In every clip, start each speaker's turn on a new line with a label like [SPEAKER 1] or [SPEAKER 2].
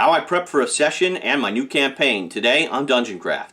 [SPEAKER 1] How I prep for a session and my new campaign today on DungeonCraft.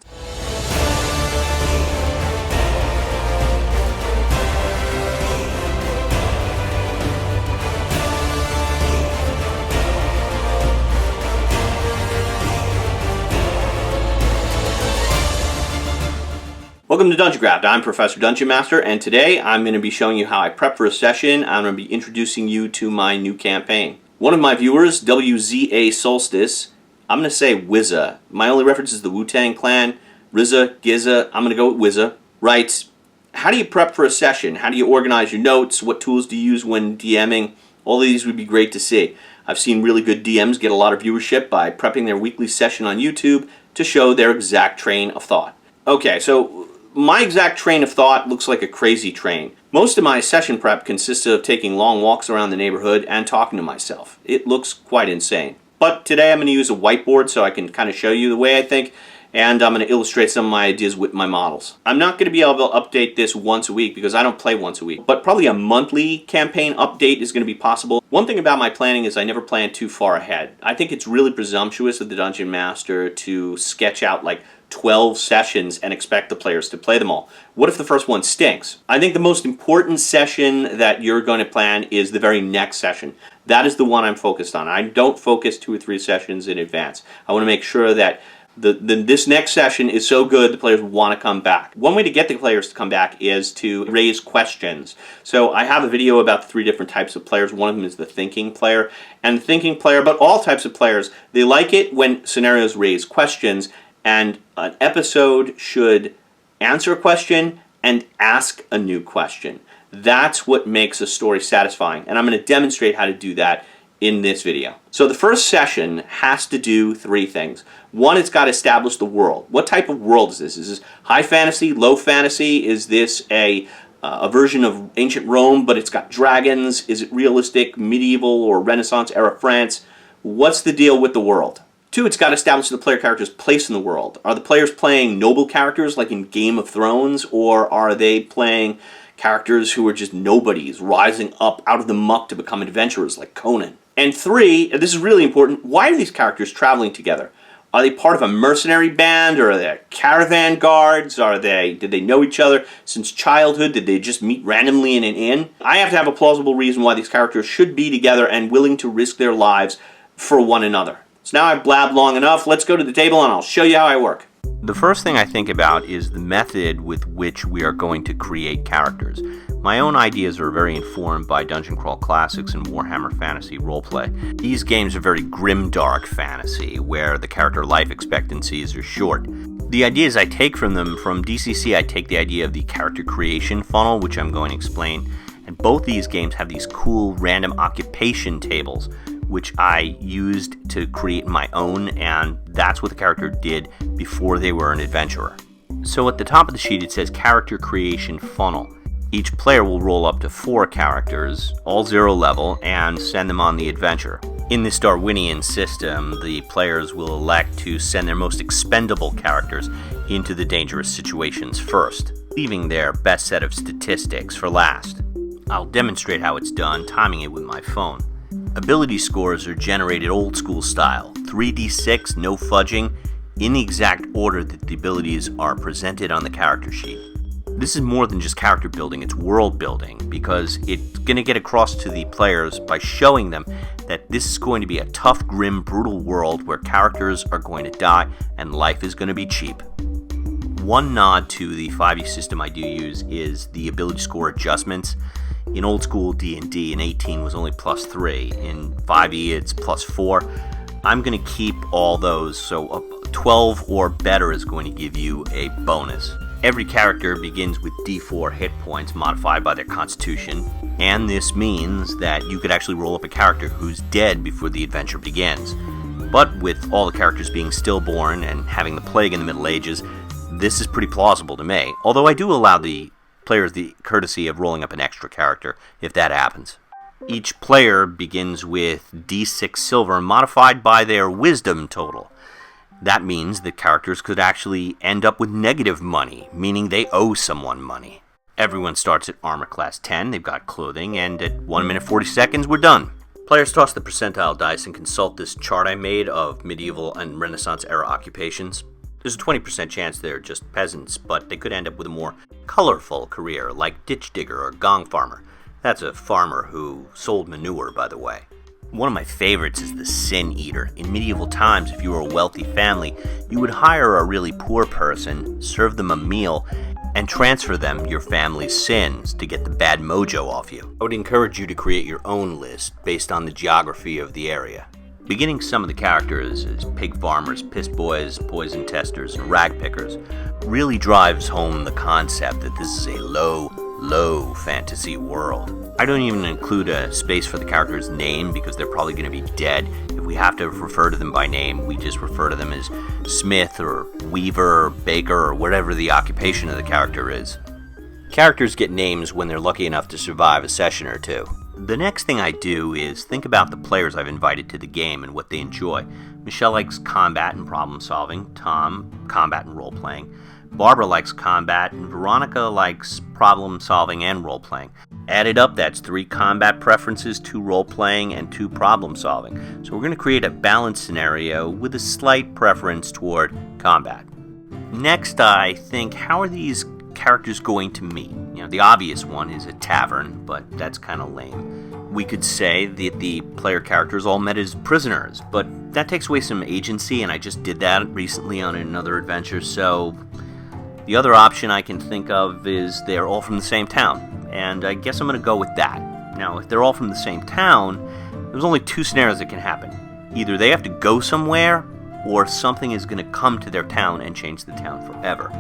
[SPEAKER 1] Welcome to DungeonCraft. I'm Professor DungeonMaster, and today I'm going to be showing you how I prep for a session. I'm going to be introducing you to my new campaign. One of my viewers, WZA Solstice, I'm going to say Wizza. My only reference is the Wu-Tang Clan. RZA, Gizza, I'm going to go with Wizza. Writes, how do you prep for a session? How do you organize your notes? What tools do you use when DMing? All of these would be great to see. I've seen really good DMs get a lot of viewership by prepping their weekly session on YouTube to show their exact train of thought. Okay, so my exact train of thought looks like a crazy train. Most of my session prep consists of taking long walks around the neighborhood and talking to myself. It looks quite insane. But today I'm going to use a whiteboard so I can kind of show you the way I think, and I'm going to illustrate some of my ideas with my models. I'm not going to be able to update this once a week because I don't play once a week, but probably a monthly campaign update is going to be possible. One thing about my planning is I never plan too far ahead. I think it's really presumptuous of the Dungeon Master to sketch out like 12 sessions and expect the players to play them all. What if the first one stinks? I think the most important session that you're going to plan is the very next session. That is the one I'm focused on. I don't focus 2 or 3 sessions in advance. I want to make sure that this next session is so good the players want to come back. One way to get the players to come back is to raise questions. So I have a video about the 3 different types of players. One of them is the thinking player. And the thinking player, but all types of players, they like it when scenarios raise questions, and an episode should answer a question and ask a new question. That's what makes a story satisfying, and I'm going to demonstrate how to do that in this video. So the first session has to do 3 things. One, it's got to establish the world. What type of world is this? Is this high fantasy, low fantasy? Is this a version of ancient Rome, but it's got dragons? Is it realistic, medieval, or Renaissance era France? What's the deal with the world? 2, it's got to establish the player character's place in the world. Are the players playing noble characters like in Game of Thrones, or are they playing characters who are just nobodies rising up out of the muck to become adventurers like Conan? And 3, this is really important, why are these characters traveling together? Are they part of a mercenary band, or are they caravan guards? Did they know each other since childhood? Did they just meet randomly in an inn? I have to have a plausible reason why these characters should be together and willing to risk their lives for one another. So now I've blabbed long enough, let's go to the table and I'll show you how I work. The first thing I think about is the method with which we are going to create characters. My own ideas are very informed by Dungeon Crawl Classics and Warhammer Fantasy Roleplay. These games are very grimdark fantasy, where the character life expectancies are short. The ideas I take from them, from DCC, I take the idea of the character creation funnel, which I'm going to explain, and both these games have these cool random occupation tables, which I used to create my own, and that's what the character did before they were an adventurer. So at the top of the sheet it says Character Creation Funnel. Each player will roll up to 4 characters, all 0 level, and send them on the adventure. In this Darwinian system, the players will elect to send their most expendable characters into the dangerous situations first, leaving their best set of statistics for last. I'll demonstrate how it's done, timing it with my phone. Ability scores are generated old school style, 3d6, no fudging, in the exact order that the abilities are presented on the character sheet. This is more than just character building, it's world building, because it's going to get across to the players by showing them that this is going to be a tough, grim, brutal world where characters are going to die and life is going to be cheap. One nod to the 5e system I do use is the ability score adjustments. In old school D&D, an 18 was only +3. In 5e, it's +4. I'm going to keep all those, so a 12 or better is going to give you a bonus. Every character begins with D4 hit points modified by their constitution, and this means that you could actually roll up a character who's dead before the adventure begins. But with all the characters being stillborn and having the plague in the Middle Ages, this is pretty plausible to me, although I do allow the players the courtesy of rolling up an extra character if that happens. Each player begins with D6 silver modified by their wisdom total. That means that characters could actually end up with negative money, meaning they owe someone money. Everyone starts at armor class 10, they've got clothing, and at 1 minute 40 seconds we're done. Players toss the percentile dice and consult this chart I made of medieval and Renaissance era occupations. There's a 20% chance they're just peasants, but they could end up with a more colorful career, like ditch digger or gong farmer. That's a farmer who sold manure, by the way. One of my favorites is the sin eater. In medieval times, if you were a wealthy family, you would hire a really poor person, serve them a meal, and transfer them your family's sins to get the bad mojo off you. I would encourage you to create your own list based on the geography of the area. Beginning some of the characters as pig farmers, piss boys, poison testers, and rag pickers really drives home the concept that this is a low fantasy world. I don't even include a space for the character's name because they're probably going to be dead. If we have to refer to them by name, we just refer to them as Smith or Weaver or Baker or whatever the occupation of the character is. Characters get names when they're lucky enough to survive a session or two. The next thing I do is think about the players I've invited to the game and what they enjoy. Michelle likes combat and problem solving, Tom, combat and role playing, Barbara likes combat, and Veronica likes problem solving and role playing. Added up, that's 3 combat preferences, 2 role playing, and 2 problem solving. So we're going to create a balanced scenario with a slight preference toward combat. Next, I think, how are these characters going to meet? The obvious one is a tavern, but that's kind of lame. We could say that the player characters all met as prisoners, but that takes away some agency, and I just did that recently on another adventure, so the other option I can think of is they're all from the same town, and I guess I'm going to go with that. Now, if they're all from the same town, there's only 2 scenarios that can happen. Either they have to go somewhere, or something is going to come to their town and change the town forever.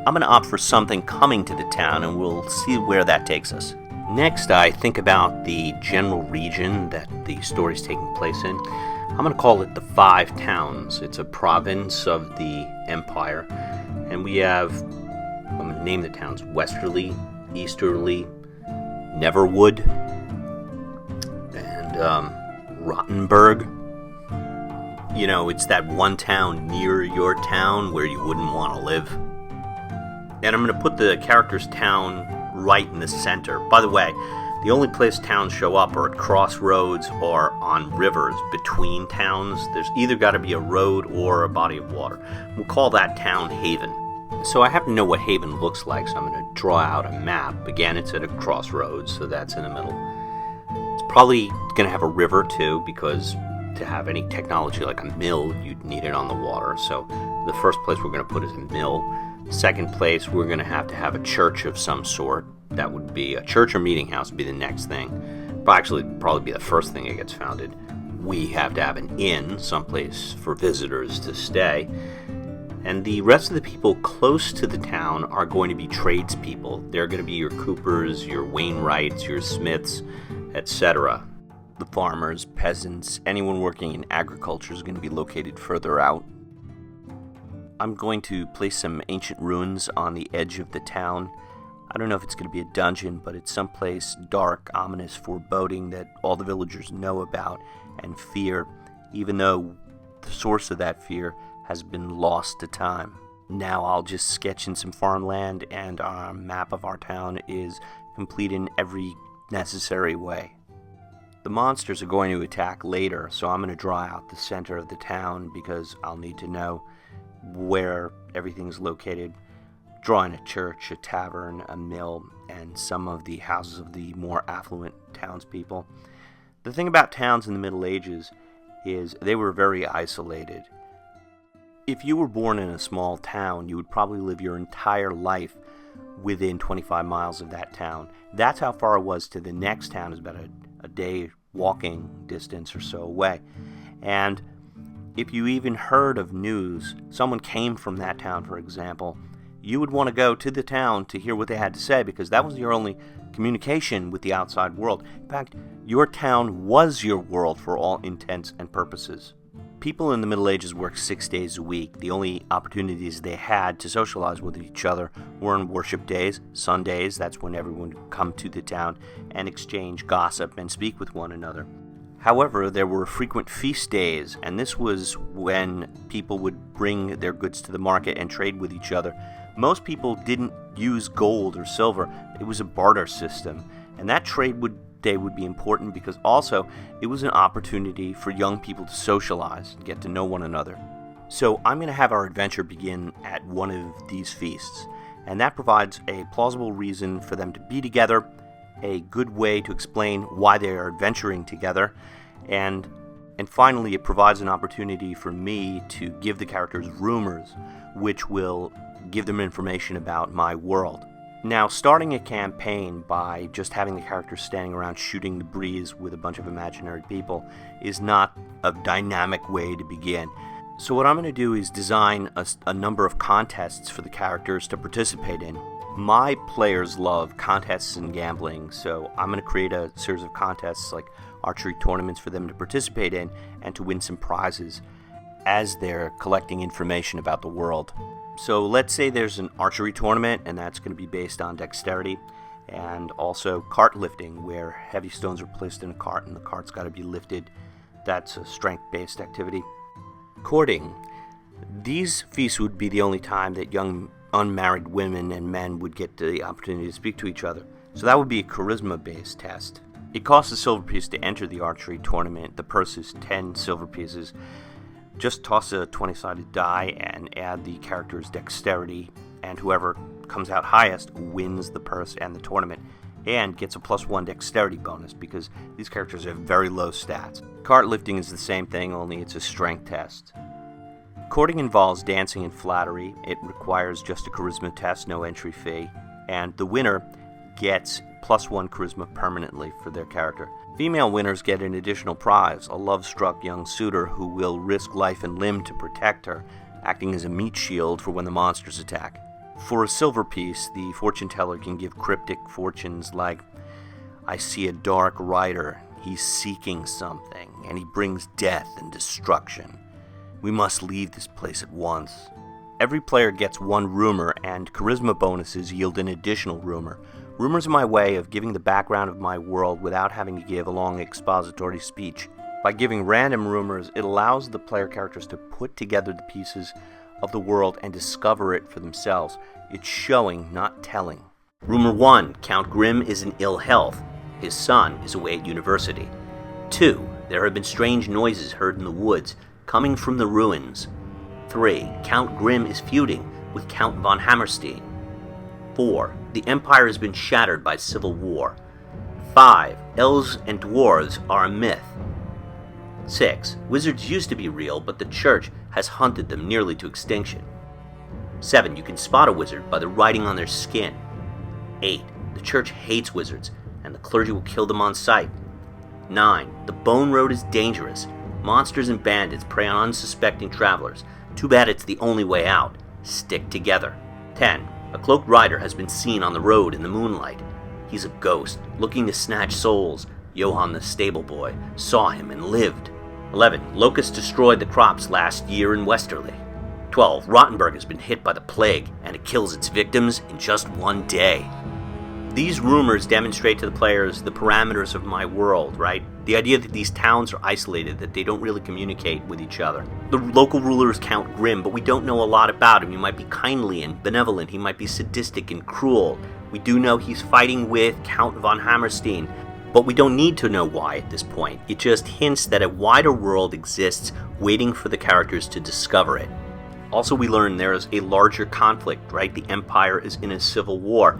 [SPEAKER 1] I'm going to opt for something coming to the town, and we'll see where that takes us. Next, I think about the general region that the story's taking place in. I'm going to call it the 5 Towns. It's a province of the Empire, and we have, I'm going to name the towns, Westerly, Easterly, Neverwood, and Rottenburg. It's that one town near your town where you wouldn't want to live. And I'm going to put the character's town right in the center. By the way, the only place towns show up are at crossroads or on rivers between towns. There's either got to be a road or a body of water. We'll call that town Haven. So I have to know what Haven looks like, so I'm going to draw out a map. Again, it's at a crossroads, so that's in the middle. It's probably going to have a river too, because to have any technology like a mill, you'd need it on the water. So the first place we're going to put is a mill. Second place, we're going to have a church of some sort. That would be a church or meeting house would be the next thing. Probably be the first thing that gets founded. We have to have an inn, someplace for visitors to stay. And the rest of the people close to the town are going to be tradespeople. They're going to be your Coopers, your Wainwrights, your Smiths, etc. The farmers, peasants, anyone working in agriculture is going to be located further out. I'm going to place some ancient ruins on the edge of the town. I don't know if it's going to be a dungeon, but it's someplace dark, ominous, foreboding that all the villagers know about and fear, even though the source of that fear has been lost to time. Now I'll just sketch in some farmland, and our map of our town is complete in every necessary way. The monsters are going to attack later, so I'm going to draw out the center of the town because I'll need to know where everything's located. Drawing a church, a tavern, a mill, and some of the houses of the more affluent townspeople. The thing about towns in the Middle Ages is they were very isolated. If you were born in a small town, you would probably live your entire life within 25 miles of that town. That's how far it was to the next town, is about a day walking distance or so away. And if you even heard of news, someone came from that town, for example, you would want to go to the town to hear what they had to say, because that was your only communication with the outside world. In fact, your town was your world for all intents and purposes. People in the Middle Ages worked 6 days a week. The only opportunities they had to socialize with each other were on worship days, Sundays. That's when everyone would come to the town and exchange gossip and speak with one another. However, there were frequent feast days, and this was when people would bring their goods to the market and trade with each other. Most people didn't use gold or silver. It was a barter system, and that trade would day would be important because also it was an opportunity for young people to socialize and get to know one another. So I'm going to have our adventure begin at one of these feasts, and that provides a plausible reason for them to be together, a good way to explain why they are adventuring together, and finally it provides an opportunity for me to give the characters rumors, which will give them information about my world. Now, starting a campaign by just having the characters standing around shooting the breeze with a bunch of imaginary people is not a dynamic way to begin. So what I'm going to do is design a number of contests for the characters to participate in. My players love contests and gambling, so I'm going to create a series of contests like archery tournaments for them to participate in and to win some prizes as they're collecting information about the world. So let's say there's an archery tournament, and that's going to be based on dexterity, and also cart lifting, where heavy stones are placed in a cart and the cart's got to be lifted. That's a strength-based activity. Courting. These feasts would be the only time that young unmarried women and men would get the opportunity to speak to each other. So that would be a charisma-based test. It costs a silver piece to enter the archery tournament. The purse is 10 silver pieces. Just toss a 20-sided die and add the character's dexterity, and whoever comes out highest wins the purse and the tournament, and gets a +1 dexterity bonus because these characters have very low stats. Cart lifting is the same thing, only it's a strength test. Courting involves dancing and flattery. It requires just a charisma test, no entry fee, and the winner gets +1 charisma permanently for their character. Female winners get an additional prize, a love-struck young suitor who will risk life and limb to protect her, acting as a meat shield for when the monsters attack. For a silver piece, the fortune teller can give cryptic fortunes like, "I see a dark rider, he's seeking something, and he brings death and destruction. We must leave this place at once." Every player gets one rumor, and charisma bonuses yield an additional rumor. Rumors are my way of giving the background of my world without having to give a long expository speech. By giving random rumors, it allows the player characters to put together the pieces of the world and discover it for themselves. It's showing, not telling. Rumor 1, Count Grimm is in ill health. His son is away at university. 2, there have been strange noises heard in the woods, coming from the ruins. 3, Count Grimm is feuding with Count von Hammerstein. 4, the Empire has been shattered by civil war. 5, elves and dwarves are a myth. 6, wizards used to be real, but the church has hunted them nearly to extinction. 7, you can spot a wizard by the writing on their skin. 8, the church hates wizards, and the clergy will kill them on sight. 9, the Bone Road is dangerous. Monsters and bandits prey on unsuspecting travelers. Too bad it's the only way out. Stick together. 10, a cloaked rider has been seen on the road in the moonlight. He's a ghost, looking to snatch souls. Johann the stable boy saw him and lived. 11, locusts destroyed the crops last year in Westerly. 12, Rottenburg has been hit by the plague, and it kills its victims in just one day. These rumors demonstrate to the players the parameters of my world, right? The idea that these towns are isolated, that they don't really communicate with each other. The local ruler is Count Grimm, but we don't know a lot about him. He might be kindly and benevolent. He might be sadistic and cruel. We do know he's fighting with Count von Hammerstein, but we don't need to know why at this point. It just hints that a wider world exists waiting for the characters to discover it. Also, we learn there's a larger conflict, right? The Empire is in a civil war.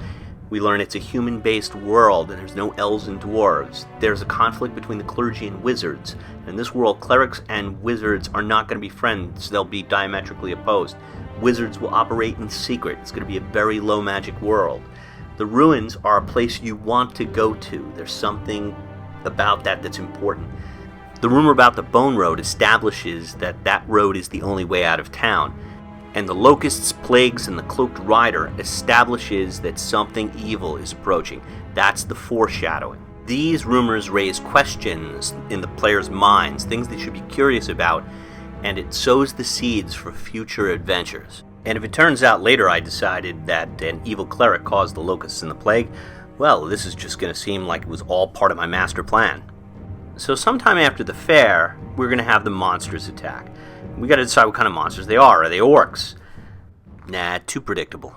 [SPEAKER 1] We learn it's a human-based world, and there's no elves and dwarves. There's a conflict between the clergy and wizards. In this world, clerics and wizards are not going to be friends. They'll be diametrically opposed. Wizards will operate in secret. It's going to be a very low magic world. The ruins are a place you want to go to. There's something about that that's important. The rumor about the Bone Road establishes that that road is the only way out of town. And the locusts, plagues, and the cloaked rider establishes that something evil is approaching. That's the foreshadowing. These rumors raise questions in the players' minds, things they should be curious about, and it sows the seeds for future adventures. And if it turns out later I decided that an evil cleric caused the locusts and the plague, well, this is just going to seem like it was all part of my master plan. So sometime after the fair, we're going to have the monsters attack. We got to decide what kind of monsters they are. Are they orcs? Nah, too predictable.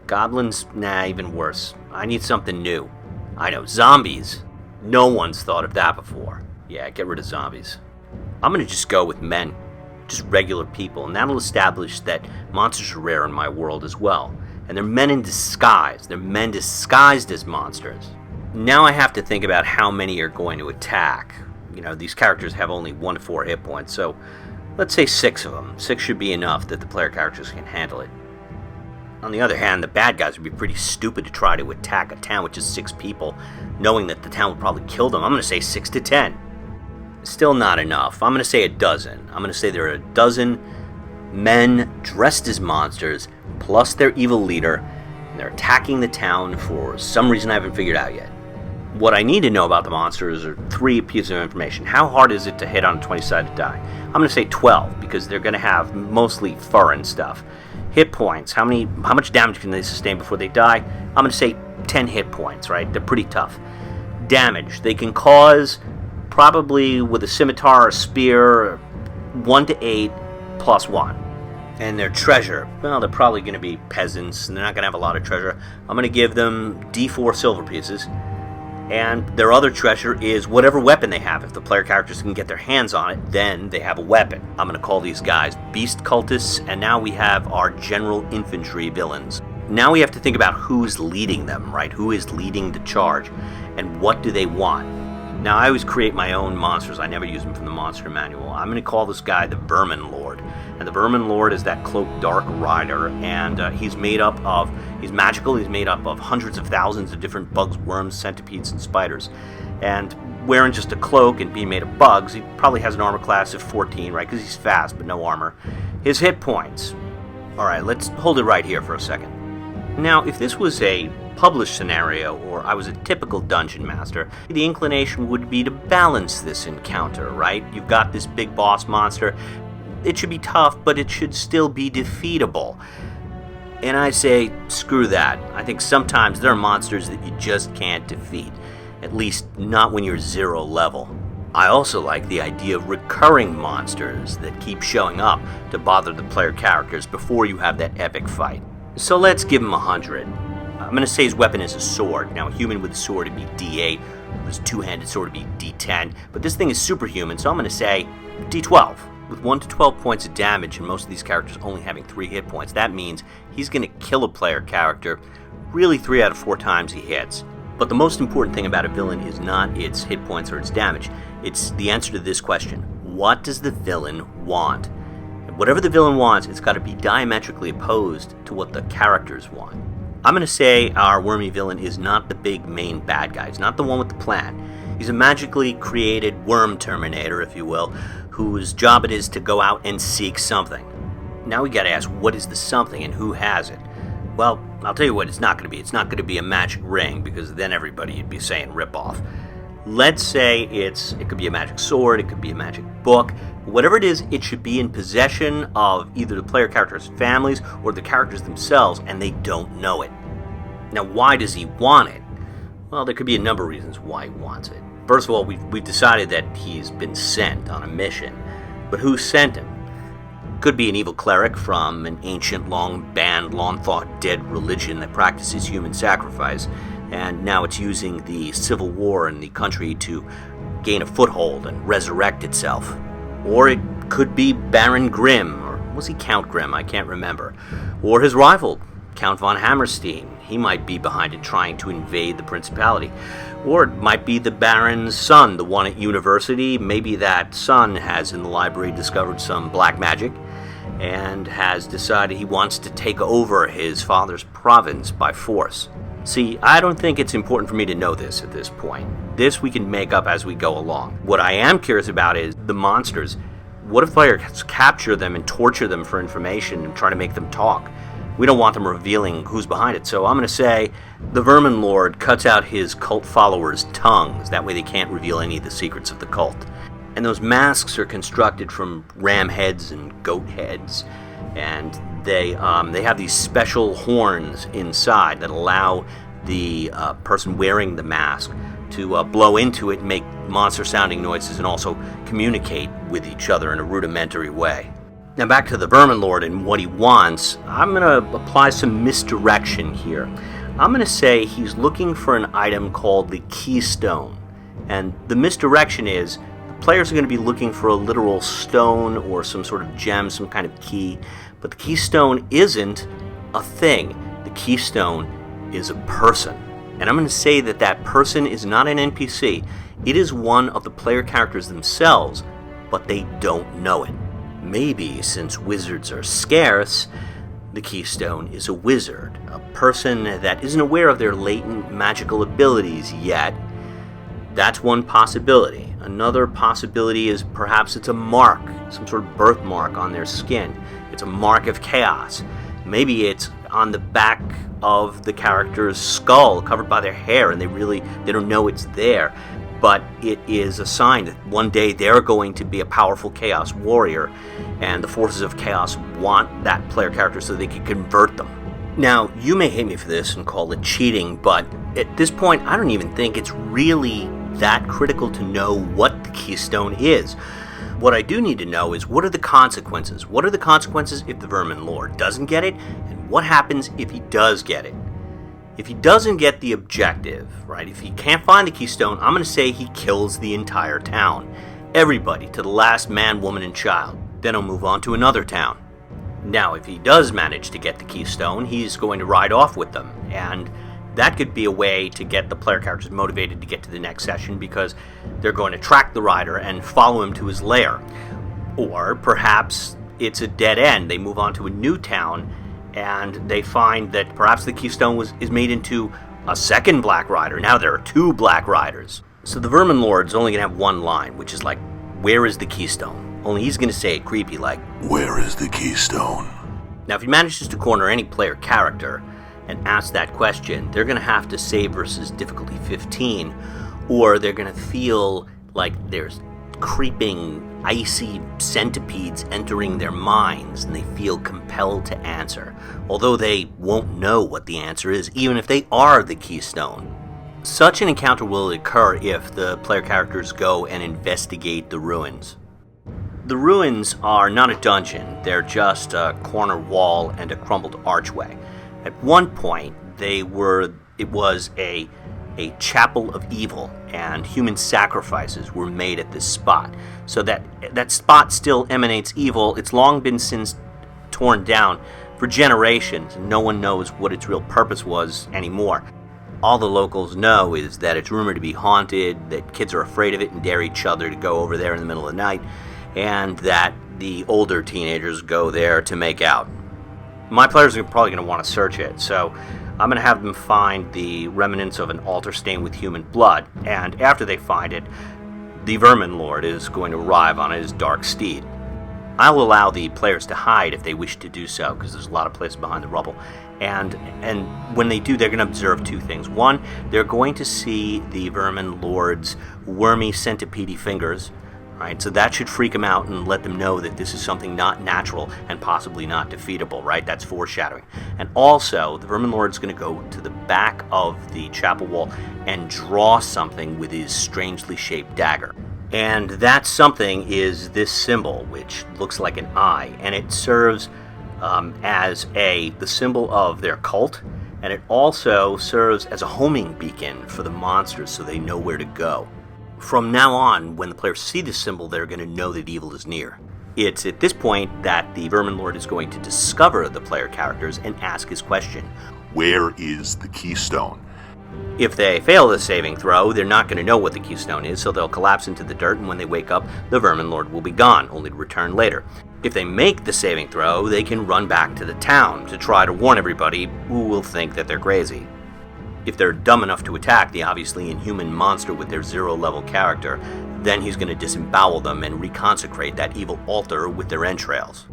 [SPEAKER 1] Goblins? Nah, even worse. I need something new. I know, zombies. No one's thought of that before. Yeah, get rid of zombies. I'm going to just go with men. Just regular people. And that'll establish that monsters are rare in my world as well. And they're men in disguise. They're men disguised as monsters. Now I have to think about how many are going to attack. You know, these characters have only 1 to 4 hit points, so let's say 6 of them. 6 should be enough that the player characters can handle it. On the other hand, the bad guys would be pretty stupid to try to attack a town with just 6 people, knowing that the town would probably kill them. I'm going to say 6 to 10. Still not enough. I'm going to say a dozen. I'm going to say there are a dozen men dressed as monsters, plus their evil leader, and they're attacking the town for some reason I haven't figured out yet. What I need to know about the monsters are 3 pieces of information. How hard is it to hit on a 20-sided die? I'm going to say 12, because they're going to have mostly fur and stuff. Hit points. How much damage can they sustain before they die? I'm going to say 10 hit points, right? They're pretty tough. Damage. They can cause, probably with a scimitar or spear, 1 to 8 plus 1. And their treasure. Well, they're probably going to be peasants, and they're not going to have a lot of treasure. I'm going to give them D4 silver pieces. And their other treasure is whatever weapon they have. If the player characters can get their hands on it, then they have a weapon. I'm going to call these guys beast cultists, and now we have our general infantry villains. Now we have to think about who's leading them, right? Who is leading the charge, and what do they want? Now, I always create my own monsters. I never use them from the monster manual. I'm going to call this guy the Vermin Lord. And the Vermin Lord is that cloaked dark rider, and he's magical. He's made up of hundreds of thousands of different bugs, worms, centipedes, and spiders. And wearing just a cloak and being made of bugs, he probably has an armor class of 14, right? Because he's fast, but no armor. His hit points. All right, let's hold it right here for a second. Now, if this was a published scenario, or I was a typical dungeon master, the inclination would be to balance this encounter, right? You've got this big boss monster. It should be tough, but it should still be defeatable. And I say, screw that. I think sometimes there are monsters that you just can't defeat. At least not when you're 0 level. I also like the idea of recurring monsters that keep showing up to bother the player characters before you have that epic fight. So let's give him 100. I'm going to say his weapon is a sword. Now, a human with a sword would be D8. With his 2-handed sword would be D10. But this thing is superhuman, so I'm going to say D12. With 1 to 12 points of damage, and most of these characters only having 3 hit points, that means he's going to kill a player character really 3 out of 4 times he hits. But the most important thing about a villain is not its hit points or its damage. It's the answer to this question. What does the villain want? And whatever the villain wants, it's got to be diametrically opposed to what the characters want. I'm going to say our wormy villain is not the big main bad guy. He's not the one with the plan. He's a magically created worm terminator, if you will, whose job it is to go out and seek something. Now we gotta ask, what is the something and who has it? Well, I'll tell you what it's not gonna be. It's not gonna be a magic ring, because then everybody would be saying rip-off. Let's say it could be a magic sword, it could be a magic book. Whatever it is, it should be in possession of either the player characters' families or the characters themselves, and they don't know it. Now, why does he want it? Well, there could be a number of reasons why he wants it. First of all, we've decided that he's been sent on a mission. But who sent him? Could be an evil cleric from an ancient, long-banned, long-thought-dead religion that practices human sacrifice, and now it's using the civil war in the country to gain a foothold and resurrect itself. Or it could be Baron Grimm, or was he Count Grimm? I can't remember. Or his rival, Count von Hammerstein. He might be behind it, trying to invade the principality. Or it might be the Baron's son, the one at university. Maybe that son has in the library discovered some black magic and has decided he wants to take over his father's province by force. See, I don't think it's important for me to know this at this point. This we can make up as we go along. What I am curious about is the monsters. What if players capture them and torture them for information and try to make them talk? We don't want them revealing who's behind it, so I'm going to say the Vermin Lord cuts out his cult followers' tongues. That way they can't reveal any of the secrets of the cult. And those masks are constructed from ram heads and goat heads, and they have these special horns inside that allow the person wearing the mask to blow into it and make monster-sounding noises and also communicate with each other in a rudimentary way. Now back to the Vermin Lord and what he wants. I'm going to apply some misdirection here. I'm going to say he's looking for an item called the Keystone. And the misdirection is the players are going to be looking for a literal stone or some sort of gem, some kind of key. But the keystone isn't a thing. The keystone is a person. And I'm going to say that that person is not an NPC. It is one of the player characters themselves, but they don't know it. Maybe, since wizards are scarce, the keystone is a wizard, a person that isn't aware of their latent magical abilities yet. That's one possibility. Another possibility is perhaps it's a mark, some sort of birthmark on their skin. It's a mark of chaos. Maybe it's on the back of the character's skull, covered by their hair, and they don't know it's there. But it is a sign that one day they're going to be a powerful chaos warrior, and the forces of chaos want that player character so they can convert them. Now, you may hate me for this and call it cheating, but at this point, I don't even think it's really that critical to know what the keystone is. What I do need to know is, what are the consequences? What are the consequences if the Vermin Lord doesn't get it, and what happens if he does get it? If he doesn't get the objective, right, if he can't find the keystone, I'm going to say he kills the entire town. Everybody, to the last man, woman, and child. Then he'll move on to another town. Now, if he does manage to get the keystone, he's going to ride off with them, and that could be a way to get the player characters motivated to get to the next session, because they're going to track the rider and follow him to his lair. Or perhaps it's a dead end. They move on to a new town, and they find that perhaps the keystone is made into a second Black Rider. Now there are two Black Riders. So the Vermin Lord's only going to have one line, which is like, "Where is the keystone?" Only he's going to say it creepy like, "Where is the keystone?" Now if he manages to corner any player character and ask that question, they're going to have to save versus difficulty 15, or they're going to feel like there's creeping, icy centipedes entering their minds, and they feel compelled to answer, although they won't know what the answer is, even if they are the keystone. Such an encounter will occur if the player characters go and investigate the ruins. The ruins are not a dungeon, they're just a corner wall and a crumbled archway. At one point, it was a chapel of evil, and human sacrifices were made at this spot. So that spot still emanates evil. It's long been since torn down for generations, and no one knows what its real purpose was anymore. All the locals know is that it's rumored to be haunted, that kids are afraid of it and dare each other to go over there in the middle of the night, and that the older teenagers go there to make out. My players are probably going to want to search it, so I'm going to have them find the remnants of an altar stained with human blood, and after they find it, the Vermin Lord is going to arrive on his dark steed. I'll allow the players to hide if they wish to do so, because there's a lot of places behind the rubble, and when they do, they're going to observe two things. One, they're going to see the Vermin Lord's wormy centipede fingers, right? So that should freak them out and let them know that this is something not natural and possibly not defeatable, right? That's foreshadowing. And also, the Vermin Lord's going to go to the back of the chapel wall and draw something with his strangely shaped dagger. And that something is this symbol, which looks like an eye, and it serves as the symbol of their cult, and it also serves as a homing beacon for the monsters so they know where to go. From now on, when the players see this symbol, they're going to know that evil is near. It's at this point that the Vermin Lord is going to discover the player characters and ask his question.
[SPEAKER 2] Where is the keystone?
[SPEAKER 1] If they fail the saving throw, they're not going to know what the keystone is, so they'll collapse into the dirt, and when they wake up, the Vermin Lord will be gone, only to return later. If they make the saving throw, they can run back to the town to try to warn everybody who will think that they're crazy. If they're dumb enough to attack the obviously inhuman monster with their zero-level character, then he's going to disembowel them and reconsecrate that evil altar with their entrails.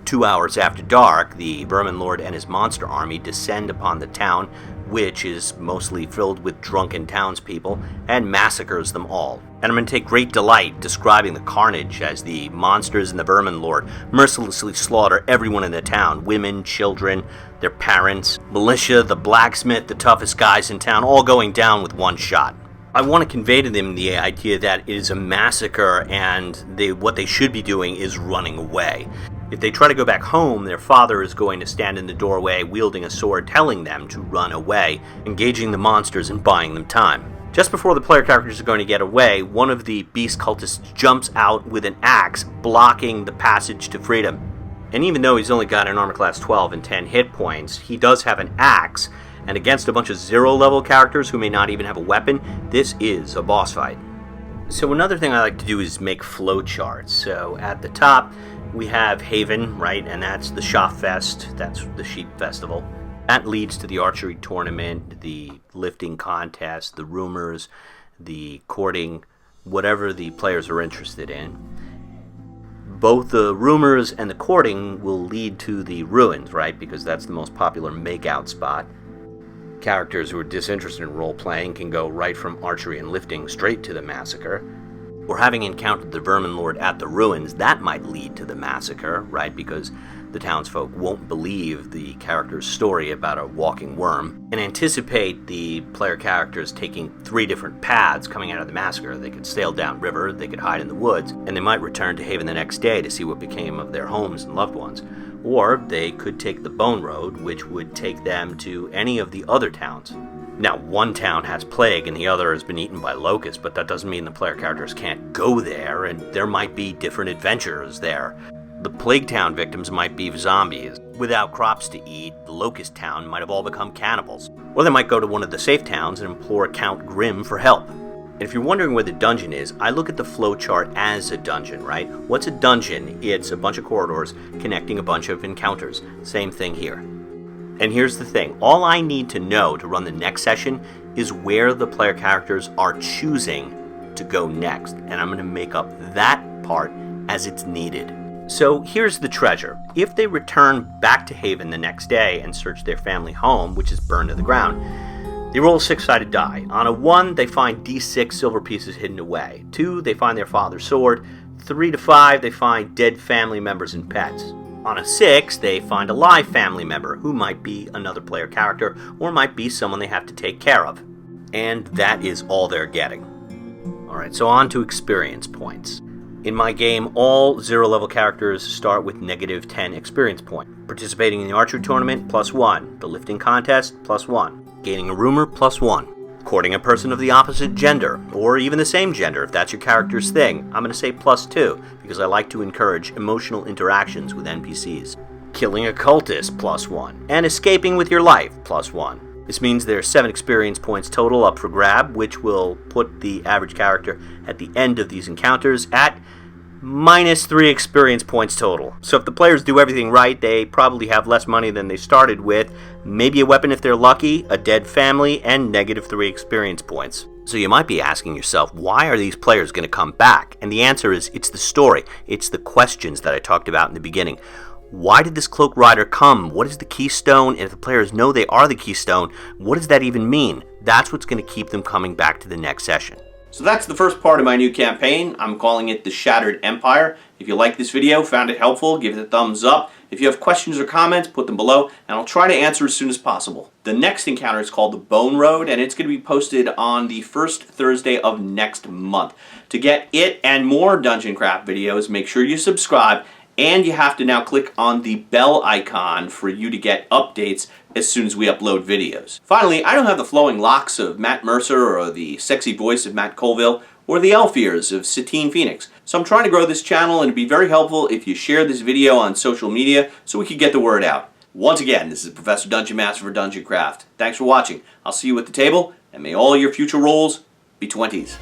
[SPEAKER 1] 2 hours after dark, the Vermin Lord and his monster army descend upon the town, which is mostly filled with drunken townspeople, and massacres them all. And I'm going to take great delight describing the carnage as the monsters and the Vermin Lord mercilessly slaughter everyone in the town, women, children, their parents, militia, the blacksmith, the toughest guys in town, all going down with one shot. I want to convey to them the idea that it is a massacre, and what they should be doing is running away. If they try to go back home, their father is going to stand in the doorway wielding a sword telling them to run away, engaging the monsters and buying them time. Just before the player characters are going to get away, one of the beast cultists jumps out with an axe, blocking the passage to freedom. And even though he's only got an armor class 12 and 10 hit points, he does have an axe, and against a bunch of 0 level characters who may not even have a weapon, this is a boss fight. So another thing I like to do is make flowcharts. So at the top, we have Haven, right, and that's the Schaffest, that's the sheep festival. That leads to the archery tournament, the lifting contest, the rumors, the courting, whatever the players are interested in. Both the rumors and the courting will lead to the ruins, right, because that's the most popular make-out spot. Characters who are disinterested in role-playing can go right from archery and lifting straight to the massacre. Or having encountered the Vermin Lord at the ruins, that might lead to the massacre, right, because the townsfolk won't believe the character's story about a walking worm and anticipate the player characters taking 3 different paths coming out of the massacre. They could sail downriver, they could hide in the woods, and they might return to Haven the next day to see what became of their homes and loved ones. Or they could take the Bone Road, which would take them to any of the other towns. Now, one town has plague and the other has been eaten by locusts, but that doesn't mean the player characters can't go there, and there might be different adventures there. The Plague Town victims might be zombies. Without crops to eat, the Locust Town might have all become cannibals. Or they might go to one of the safe towns and implore Count Grim for help. And if you're wondering where the dungeon is, I look at the flowchart as a dungeon, right? What's a dungeon? It's a bunch of corridors connecting a bunch of encounters. Same thing here. And here's the thing. All I need to know to run the next session is where the player characters are choosing to go next. And I'm going to make up that part as it's needed. So here's the treasure. If they return back to Haven the next day and search their family home, which is burned to the ground, they roll a 6-sided die. On a 1, they find D6 silver pieces hidden away. 2, they find their father's sword. 3 to 5, they find dead family members and pets. On a 6, they find a live family member, who might be another player character, or might be someone they have to take care of. And that is all they're getting. Alright, so on to experience points. In my game, all 0-level characters start with negative 10 experience points. Participating in the archery tournament, +1. The lifting contest, +1. Gaining a rumor, +1. Courting a person of the opposite gender, or even the same gender if that's your character's thing, I'm going to say +2, because I like to encourage emotional interactions with NPCs. Killing a cultist, +1. And escaping with your life, +1. This means there's 7 experience points total up for grab, which will put the average character at the end of these encounters at -3 experience points total. So if the players do everything right, they probably have less money than they started with, maybe a weapon if they're lucky, a dead family, and -3 experience points. So you might be asking yourself, why are these players going to come back? And the answer is, it's the story. It's the questions that I talked about in the beginning. Why did this cloak rider come? What is the keystone? And if the players know they are the keystone, what does that even mean? That's what's going to keep them coming back to the next session. So that's the first part of my new campaign. I'm calling it The Shattered Empire. If you liked this video, found it helpful, give it a thumbs up. If you have questions or comments, put them below, and I'll try to answer as soon as possible. The next encounter is called the Bone Road, and it's going to be posted on the first Thursday of next month. To get it and more DungeonCraft videos, make sure you subscribe, and you have to now click on the bell icon for you to get updates as soon as we upload videos. Finally, I don't have the flowing locks of Matt Mercer or the sexy voice of Matt Colville or the elf ears of Satine Phoenix. So I'm trying to grow this channel, and it'd be very helpful if you share this video on social media so we can get the word out. Once again, this is Professor Dungeon Master for DungeonCraft. Thanks for watching. I'll see you at the table, and may all your future rolls be 20s.